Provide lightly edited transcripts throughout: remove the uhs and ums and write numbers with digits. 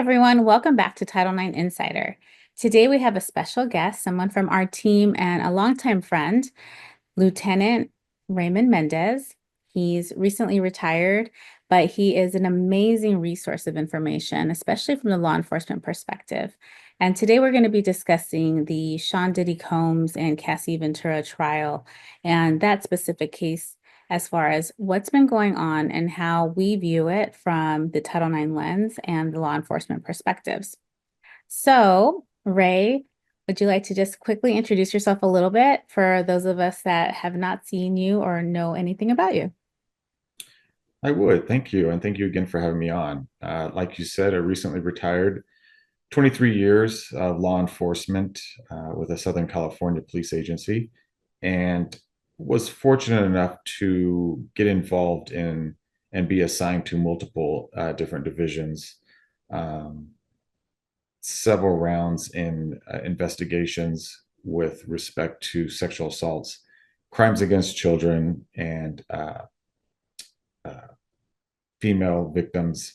everyone, welcome back to Title IX Insider. Today we have a special guest, someone from our team and a longtime friend, Lieutenant Raymond Mendez. He's recently retired, but he is an amazing resource of information, especially from the law enforcement perspective. And today we're going to be discussing the Sean Diddy Combs and Cassie Ventura trial and that specific case as far as what's been going on and how we view it from the Title IX lens and the law enforcement perspectives. So, Ray, would you like to just quickly introduce yourself a little bit for those of us that have not seen you or know anything about you? I would. Thank you. And thank you again for having me on. Like you said, I recently retired 23 years of law enforcement with a Southern California police agency and was fortunate enough to get involved in and be assigned to multiple different divisions, um, several rounds in investigations with respect to sexual assaults, crimes against children, and uh, female victims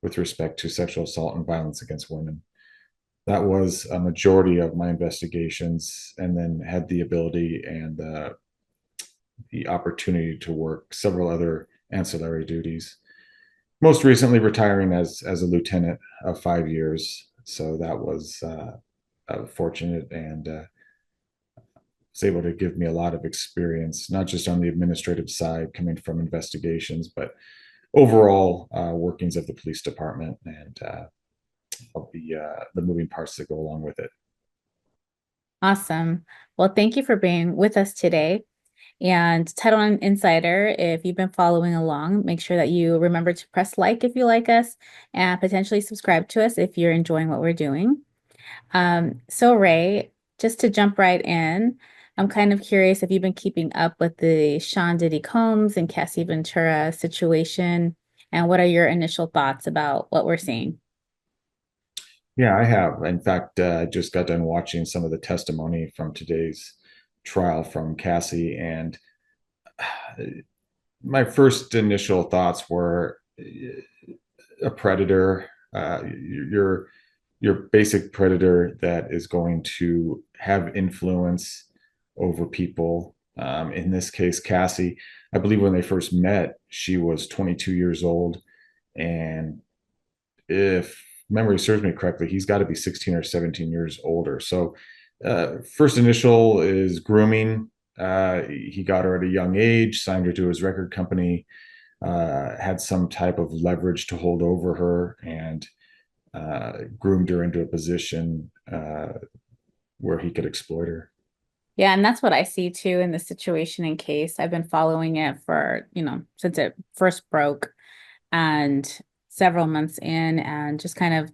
with respect to sexual assault and violence against women. That was a majority of my investigations, and then had the ability and the opportunity to work several other ancillary duties. Most recently, retiring as a lieutenant of 5 years. So that was fortunate and was able to give me a lot of experience, not just on the administrative side, coming from investigations, but overall workings of the police department and of the moving parts that go along with it. Awesome. Well, thank you for being with us today. And Title IX Insider, if you've been following along, make sure that you remember to press like if you like us and potentially subscribe to us if you're enjoying what we're doing. So Ray, just to jump right in, I'm kind of curious if you've been keeping up with the Sean Diddy Combs and Cassie Ventura situation, and what are your initial thoughts about what we're seeing? Yeah, I have. In fact, I just got done watching some of the testimony from today's trial from Cassie, and my first initial thoughts were a predator, your basic predator that is going to have influence over people. In this case, Cassie, I believe when they first met, she was 22 years old, and if memory serves me correctly, he's got to be 16 or 17 years older. So, first initial is grooming. He got her at a young age, signed her to his record company, had some type of leverage to hold over her, and groomed her into a position where he could exploit her. Yeah, and that's what I see too in the situation in case. I've been following it for, since it first broke and several months in, and just kind of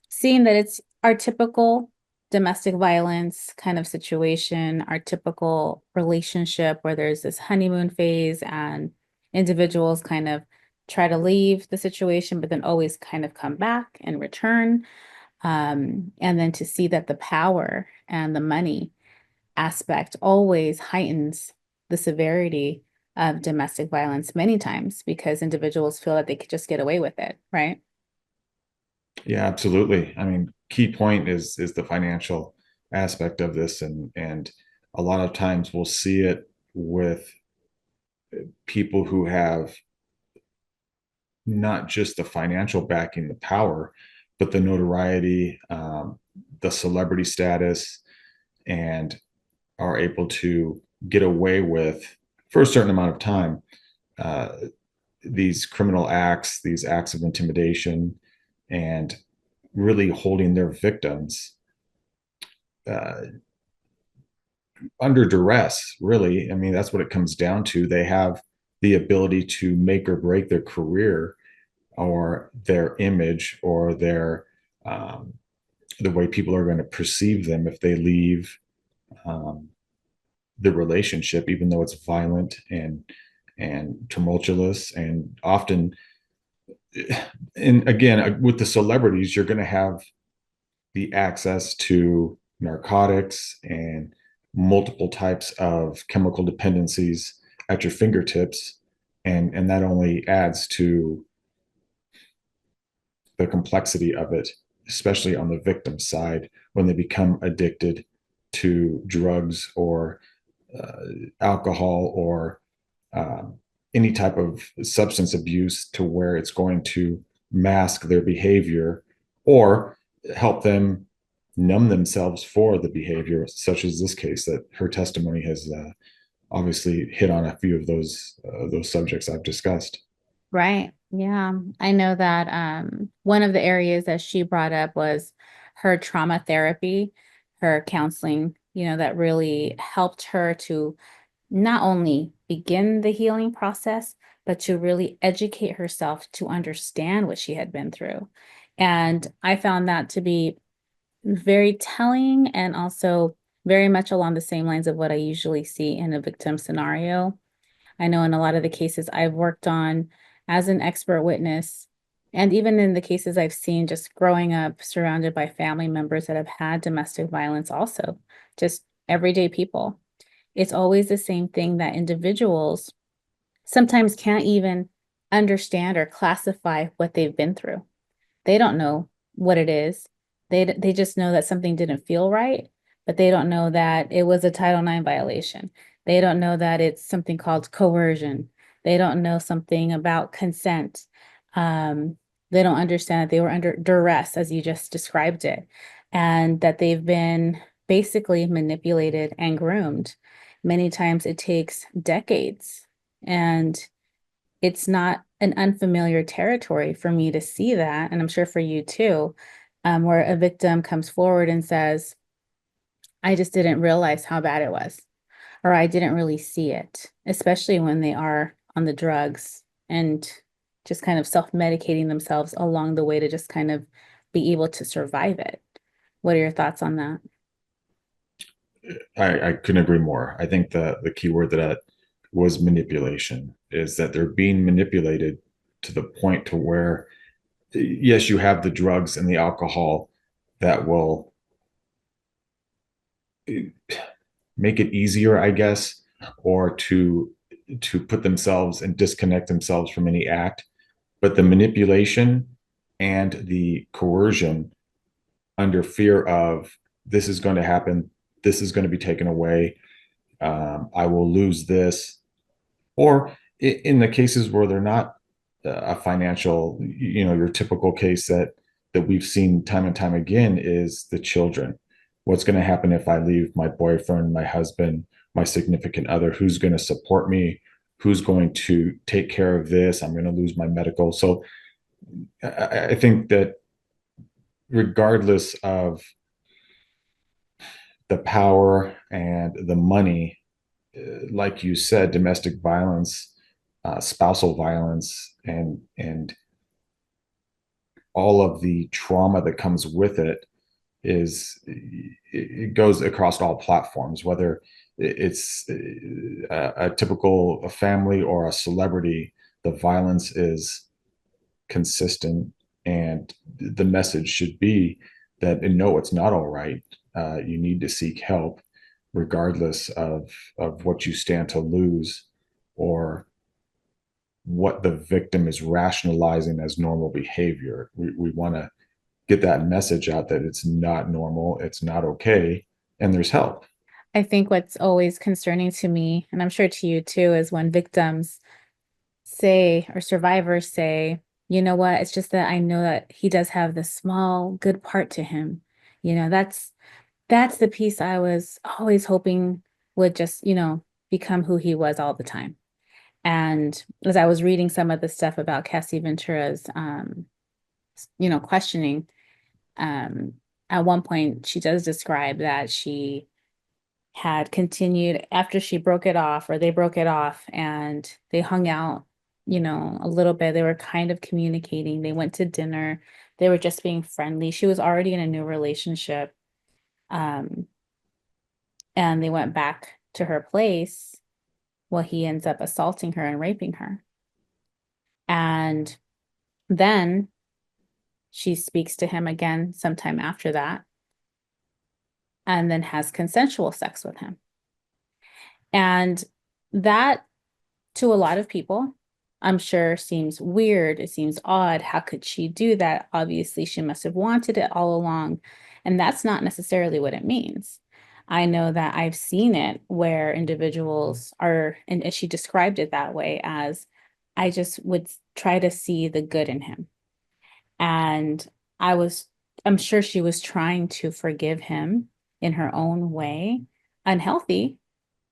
seeing that it's our typical domestic violence kind of situation, our typical relationship where there's this honeymoon phase and individuals kind of try to leave the situation, but then always kind of come back and return. And then to see that the power and the money aspect always heightens the severity of domestic violence many times because individuals feel that they could just get away with it, right? Yeah, absolutely. I mean, key point is the financial aspect of this, and a lot of times we'll see it with people who have not just the financial backing, the power, but the notoriety, the celebrity status, and are able to get away with, for a certain amount of time, uh, these criminal acts, these acts of intimidation, and really holding their victims uh, under duress. Really, I mean, that's what it comes down to. They have the ability to make or break their career or their image or their um, the way people are going to perceive them if they leave um, the relationship, even though it's violent and tumultuous and often. And again, with the celebrities, you're going to have the access to narcotics and multiple types of chemical dependencies at your fingertips, and that only adds to the complexity of it, especially on the victim side, when they become addicted to drugs or uh, alcohol or um, any type of substance abuse, to where it's going to mask their behavior or help them numb themselves for the behavior, such as this case that her testimony has obviously hit on a few of those subjects I've discussed. Right. Yeah. I know that one of the areas that she brought up was her trauma therapy, her counseling, that really helped her to not only begin the healing process, but to really educate herself to understand what she had been through. And I found that to be very telling and also very much along the same lines of what I usually see in a victim scenario. I know in a lot of the cases I've worked on as an expert witness, and even in the cases I've seen just growing up surrounded by family members that have had domestic violence, also just everyday people, it's always the same thing that individuals sometimes can't even understand or classify what they've been through. They don't know what it is. They just know that something didn't feel right, but they don't know that it was a Title IX violation. They don't know that it's something called coercion. They don't know something about consent. Um, they don't understand that they were under duress, as you just described it, and that they've been basically manipulated and groomed. Many times it takes decades, and it's not an unfamiliar territory for me to see that, and I'm sure for you too, where a victim comes forward and says, I just didn't realize how bad it was, or I didn't really see it, especially when they are on the drugs and just kind of self-medicating themselves along the way to just kind of be able to survive it. What are your thoughts on that? I couldn't agree more. I think the key word that was manipulation, is that they're being manipulated to the point to where, yes, you have the drugs and the alcohol that will make it easier, I guess, or to put themselves and disconnect themselves from any act. But the manipulation and the coercion, under fear of this is going to happen, this is going to be taken away, I will lose this, or in the cases where they're not a financial, your typical case that we've seen time and time again is the children. What's going to happen if I leave my boyfriend, my husband, my significant other? Who's going to support me? Who's going to take care of this? I'm going to lose my medical. So I think that regardless of the power and the money, like you said, domestic violence, spousal violence, and all of the trauma that comes with it, is it goes across all platforms, whether it's a typical family or a celebrity. The violence is consistent, and the message should be that, and no, it's not all right. You need to seek help, regardless of what you stand to lose, or what the victim is rationalizing as normal behavior. We want to get that message out that it's not normal, it's not okay, and there's help. I think what's always concerning to me, and I'm sure to you too, is when victims say or survivors say, you know what, it's just that I know that he does have this small good part to him. That's the piece I was always hoping would just, become who he was all the time. And as I was reading some of the stuff about Cassie Ventura's questioning, um, at one point she does describe that she had continued after she broke it off, or they broke it off, and they hung out, a little bit. They were kind of communicating. They went to dinner. They were just being friendly. She was already in a new relationship. Um, and they went back to her place. Well, he ends up assaulting her and raping her. And then she speaks to him again sometime after that, and then has consensual sex with him. And that, to a lot of people, I'm sure seems weird. It seems odd. How could she do that? Obviously, she must have wanted it all along. And that's not necessarily what it means. I know that I've seen it where individuals are, and she described it that way as I just would try to see the good in him. And I was, I'm sure she was trying to forgive him in her own way, unhealthy,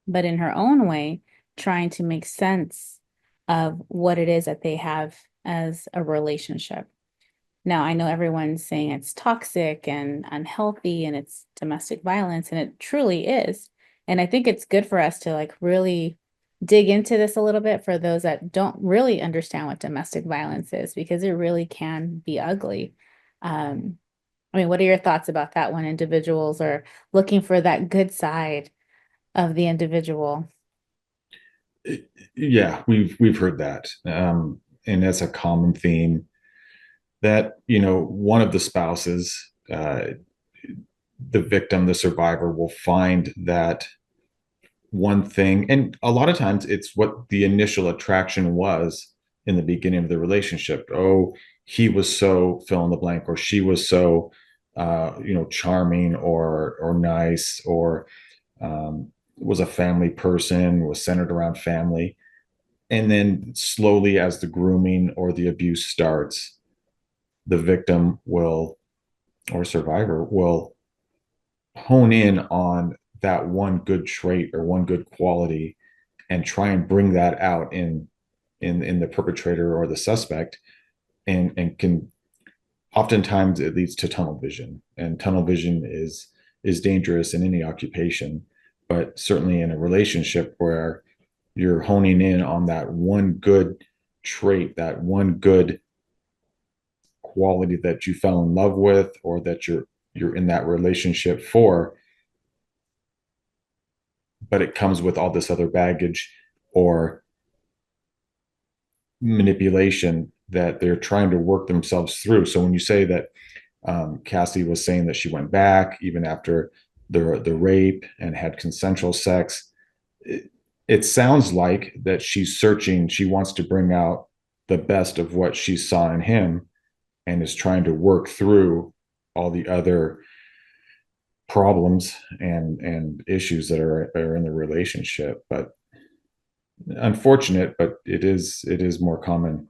but in her own way, trying to make sense of what it is that they have as a relationship. Now, I know everyone's saying it's toxic and unhealthy and it's domestic violence, and it truly is. And I think it's good for us to like really dig into this a little bit for those that don't really understand what domestic violence is, because it really can be ugly. Um, I mean, what are your thoughts about that when individuals are looking for that good side of the individual? Yeah, we've heard that, and that's a common theme that one of the spouses, the victim, the survivor, will find that one thing, and a lot of times it's what the initial attraction was in the beginning of the relationship. Oh, he was so fill in the blank, or she was so charming or nice, or was a family person, was centered around family. And then slowly, as the grooming or the abuse starts, the victim will, or survivor will, hone in on that one good trait or one good quality and try and bring that out in the perpetrator or the suspect, and can, oftentimes it leads to tunnel vision, and tunnel vision is dangerous in any occupation, but certainly in a relationship where you're honing in on that one good trait, that one good quality that you fell in love with, or that you're in that relationship for, but it comes with all this other baggage or manipulation that they're trying to work themselves through. So when you say that, Cassie was saying that she went back even after the rape and had consensual sex, it sounds like that she's searching. She wants to bring out the best of what she saw in him, and is trying to work through all the other problems and issues that are in the relationship. But unfortunate, but it is more common.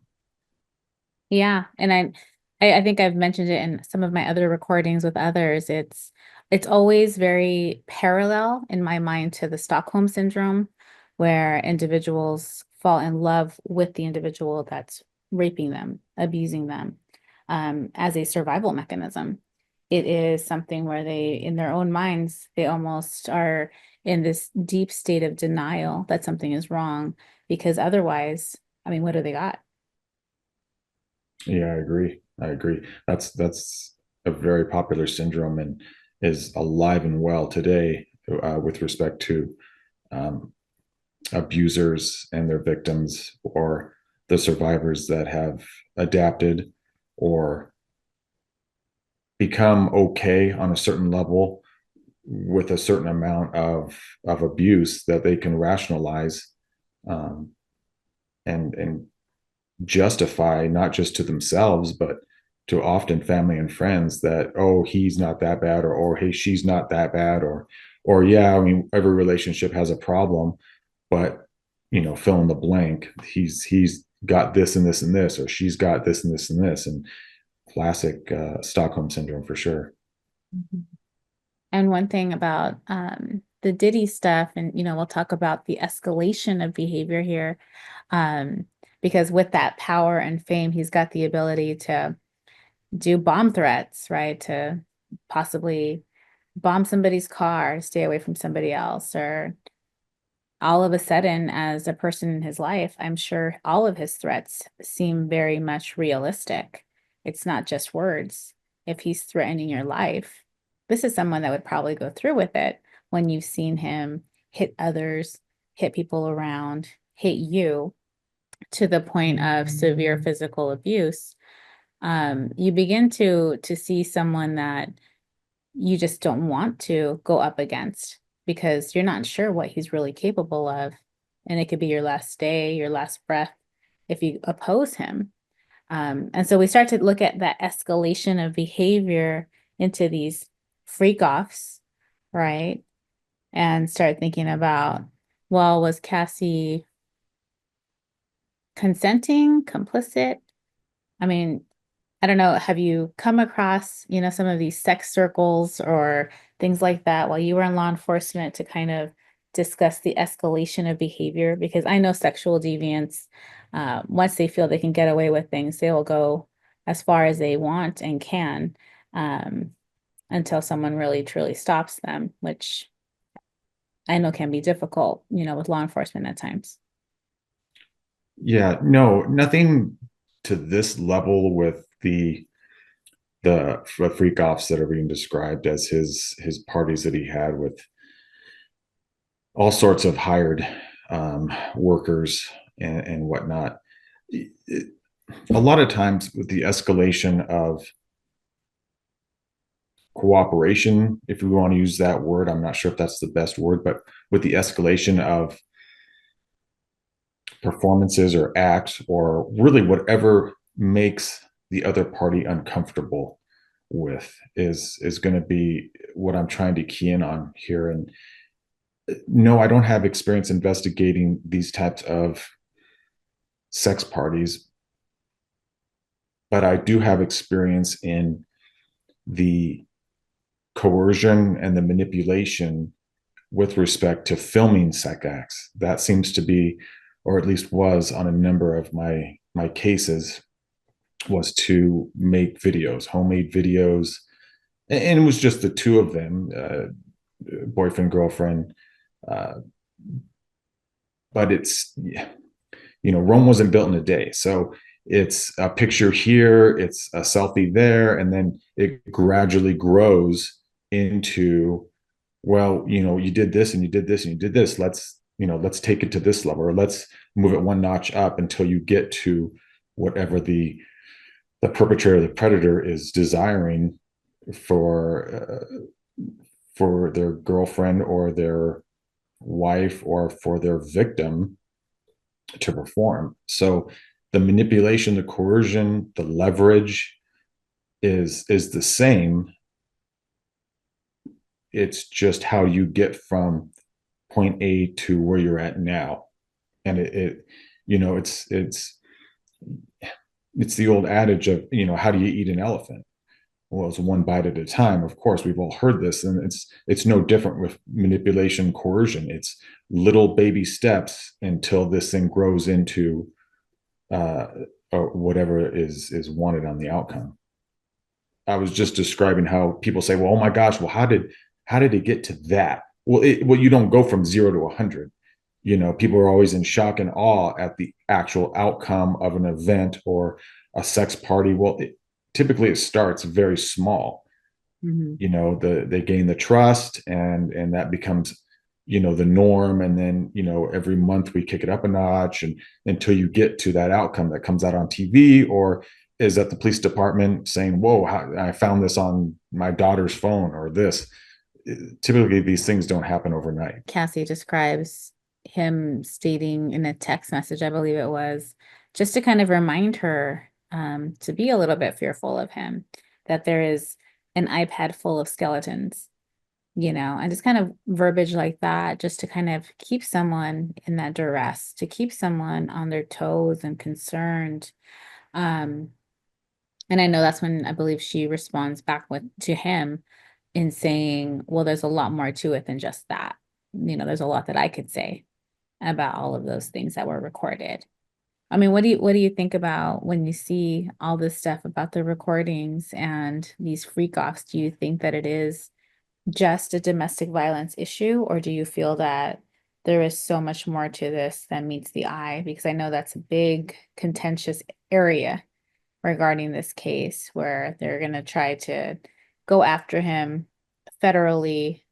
Yeah, and I think I've mentioned it in some of my other recordings with others. It's always very parallel in my mind to the Stockholm Syndrome, where individuals fall in love with the individual that's raping them, abusing them, as a survival mechanism. It is something where they, in their own minds, they almost are in this deep state of denial that something is wrong, because otherwise, I mean, what do they got? Yeah, I agree. That's a very popular syndrome, and is alive and well today, with respect to um, abusers and their victims, or the survivors that have adapted or become okay on a certain level with a certain amount of abuse that they can rationalize, um, and justify, not just to themselves but to often family and friends, that, oh, he's not that bad, or hey, she's not that bad, or yeah, I mean, every relationship has a problem, but fill in the blank, he's got this and this and this, or she's got this and this and this. And classic Stockholm syndrome for sure. Mhm. And one thing about the Diddy stuff, and we'll talk about the escalation of behavior here, um, because with that power and fame, he's got the ability to do bomb threats, right? To possibly bomb somebody's car, stay away from somebody else, or all of a sudden, as a person in his life, I'm sure all of his threats seem very much realistic. It's not just words. If he's threatening your life, this is someone that would probably go through with it when you've seen him hit others, hit people around, hit you to the point of severe physical abuse. You begin to see someone that you just don't want to go up against, because you're not sure what he's really capable of. And it could be your last day, your last breath. if you oppose him. And so we start to look at that escalation of behavior into these freak offs, right? And start thinking about, well, was Cassie consenting, complicit? I mean, I don't know, have you come across, some of these sex circles or things like that while you were in law enforcement to kind of discuss the escalation of behavior? Because I know sexual deviants, once they feel they can get away with things, they will go as far as they want and can, um, until someone really truly stops them, which I know can be difficult, with law enforcement at times. Yeah, no, nothing to this level with the freak offs that are being described as his parties that he had with all sorts of hired workers and whatnot. A lot of times with the escalation of cooperation, if we want to use that word, I'm not sure if that's the best word, but with the escalation of performances or acts or really whatever makes the other party uncomfortable with is going to be what I'm trying to key in on here. And no, I don't have experience investigating these types of sex parties, but I do have experience in the coercion and the manipulation with respect to filming sex acts. That seems to be, or at least was on a number of my cases, was to make videos, homemade videos. And it was just the two of them, boyfriend, girlfriend. Uh, but it's, Rome wasn't built in a day. So it's a picture here, it's a selfie there, and then it gradually grows into, well, you did this and you did this and you did this. Let's take it to this level, or let's move it one notch up until you get to whatever the perpetrator, the predator is desiring for for their girlfriend or their wife or for their victim to perform. So the manipulation, the coercion, the leverage is the same. It's just how you get from point A to where you're at now. And it it's the old adage of, how do you eat an elephant? Well, it's one bite at a time. Of course, we've all heard this, and it's no different with manipulation, coercion. It's little baby steps until this thing grows into uh, whatever is wanted on the outcome. I was just describing how people say, "Well, oh my gosh, well, how did it get to that?" Well, you don't go from 0 to 100. People are always in shock and awe at the actual outcome of an event or a sex party. Well, typically it starts very small. Mm-hmm. They gain the trust, and that becomes the norm, and then every month we kick it up a notch, and until you get to that outcome that comes out on TV or is at the police department saying, whoa, I found this on my daughter's phone, or this. Typically these things don't happen overnight. Cassie describes him stating in a text message, I believe it was, just to kind of remind her, to be a little bit fearful of him, that there is an iPad full of skeletons, and just kind of verbiage like that, just to kind of keep someone in that duress, to keep someone on their toes and concerned. And I know that's when I believe she responds back to him in saying, well, there's a lot more to it than just that. There's a lot that I could say about all of those things that were recorded. I mean, what do you think about when you see all this stuff about the recordings and these freak offs? Do you think that it is just a domestic violence issue, or do you feel that there is so much more to this than meets the eye? Because I know that's a big contentious area regarding this case, where they're going to try to go after him federally,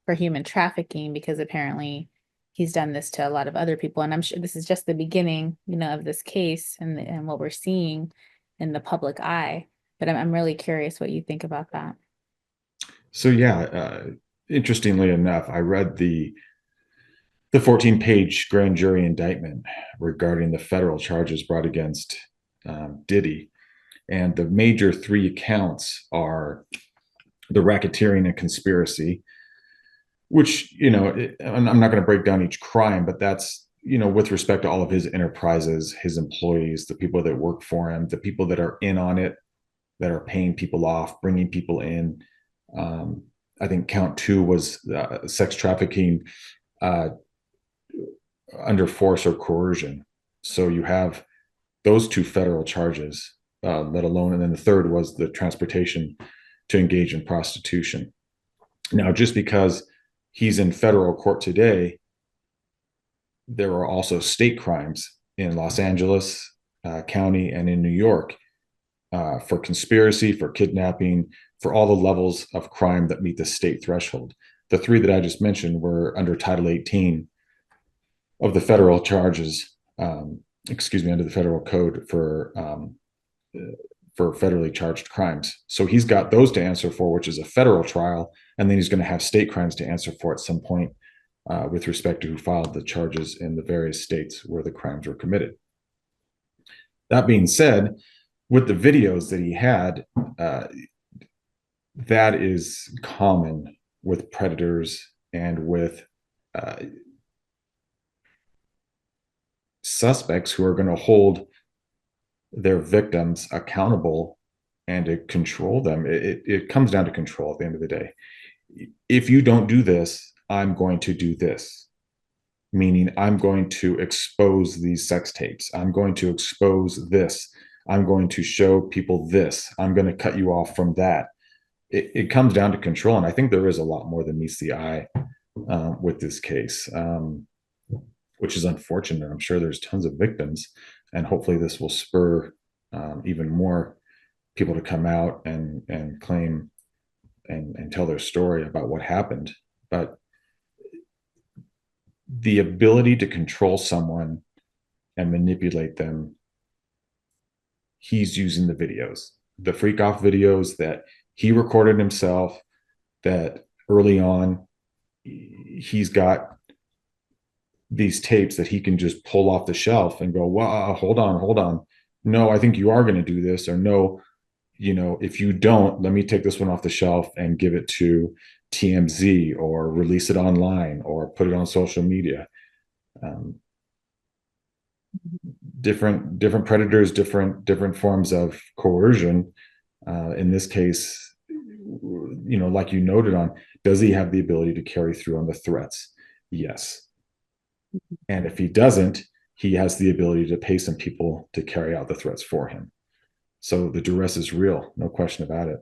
for human trafficking, because apparently he's done this to a lot of other people. And I'm sure this is just the beginning, of this case and what we're seeing in the public eye. But I'm really curious what you think about that. So yeah, interestingly enough, I read the 14-page grand jury indictment regarding the federal charges brought against Diddy. And the major three counts are the racketeering and conspiracy, which, I'm not going to break down each crime, but that's, with respect to all of his enterprises, his employees, the people that work for him, the people that are in on it, that are paying people off, bringing people in. I think count 2 was sex trafficking under force or coercion. So you have those 2 federal charges, let alone, and then the third was the transportation to engage in prostitution. Now, just because he's in federal court today, there are also state crimes in Los Angeles County and in New York for conspiracy, for kidnapping, for all the levels of crime that meet the state threshold. The 3 that I just mentioned were under Title 18 of the federal charges, under the federal code for federally charged crimes. So he's got those to answer for, which is a federal trial, and then he's going to have state crimes to answer for at some point with respect to who filed the charges in the various states where the crimes were committed. That being said, with the videos that he had, that is common with predators and with suspects who are going to hold their victims accountable and to control them. It comes down to control at the end of the day. If you don't do this, I'm going to do this. Meaning I'm going to expose these sex tapes. I'm going to expose this. I'm going to show people this. I'm going to cut you off from that. It comes down to control. And I think there is a lot more than meets the eye with this case, which is unfortunate. I'm sure there's tons of victims, and hopefully this will spur even more people to come out and claim and tell their story about what happened. But the ability to control someone and manipulate them, he's using the videos, the freak off videos that he recorded himself, that early on he's got these tapes that he can just pull off the shelf and go, wow, hold on. No, I think you are going to do this, or no, if you don't, let me take this one off the shelf and give it to TMZ or release it online or put it on social media. Different predators, different forms of coercion. In this case, like you noted on, does he have the ability to carry through on the threats? Yes. And if he doesn't, he has the ability to pay some people to carry out the threats for him. So the duress is real, no question about it.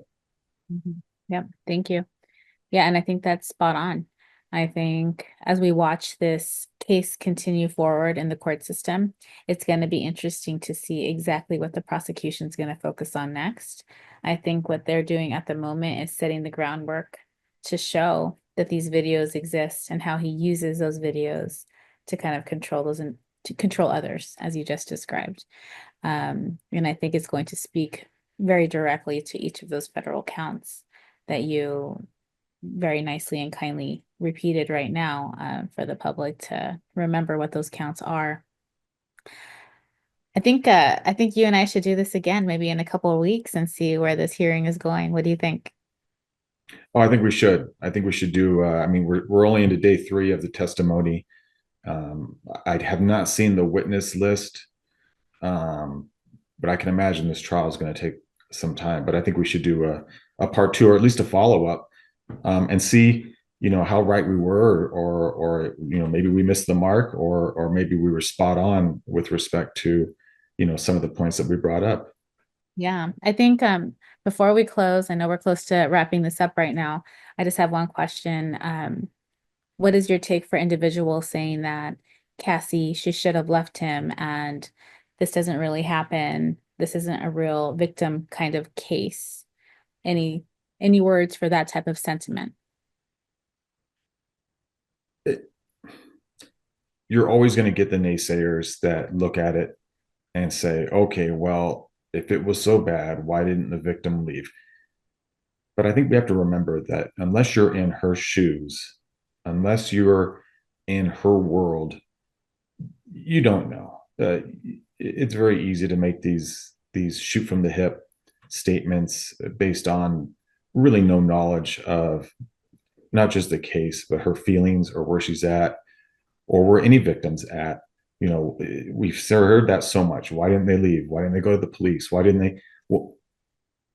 Yep. Thank you. Yeah. And I think that's spot on. I think as we watch this case continue forward in the court system, it's going to be interesting to see exactly what the prosecution is going to focus on next. I think what they're doing at the moment is setting the groundwork to show that these videos exist and how he uses those videos to kind of control those and to control others, as you just described. And I think it's going to speak very directly to each of those federal counts that you very nicely and kindly repeated right now for the public to remember what those counts are. I think you and I should do this again, maybe in a couple of weeks, and see where this hearing is going. What do you think? Oh, I think we should. I think we should do. We're only into day 3 of the testimony. I have not seen the witness list, but I can imagine this trial is going to take some time. But I think we should do a part 2, or at least a follow up, and see, how right we were, or maybe we missed the mark, or maybe we were spot on with respect to, some of the points that we brought up. Yeah, I think before we close, I know we're close to wrapping this up right now. I just have one question. What is your take for individuals saying that Cassie, she should have left him and this doesn't really happen? This isn't a real victim kind of case. Any words for that type of sentiment? You're always going to get the naysayers that look at it and say, okay, well, if it was so bad, why didn't the victim leave? But I think we have to remember that unless you're in her shoes, unless you're in her world, you don't know. It's very easy to make these shoot from the hip statements based on really no knowledge of not just the case, but her feelings or where she's at or where any victim's at. We've heard that so much. Why didn't they leave? Why didn't they go to the police? Why didn't they? Well,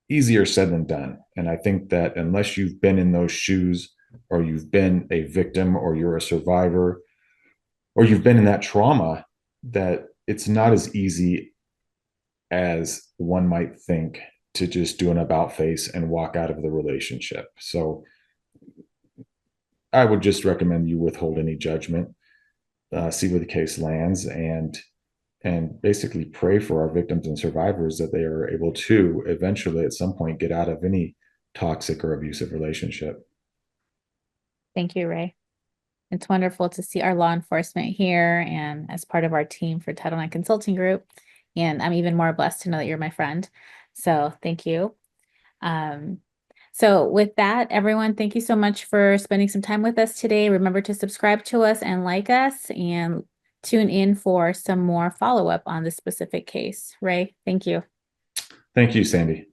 easier said than done. And I think that unless you've been in those shoes, or you've been a victim, or you're a survivor, or you've been in that trauma, that it's not as easy as one might think to just do an about face and walk out of the relationship. So I would just recommend you withhold any judgment, see where the case lands, and basically pray for our victims and survivors that they are able to eventually at some point get out of any toxic or abusive relationship. Thank you, Ray. It's wonderful to see our law enforcement here and as part of our team for Title IX Consulting Group. And I'm even more blessed to know that you're my friend. So thank you. So with that, everyone, thank you so much for spending some time with us today. Remember to subscribe to us and like us, and tune in for some more follow-up on this specific case. Ray, thank you. Thank you, Sandi.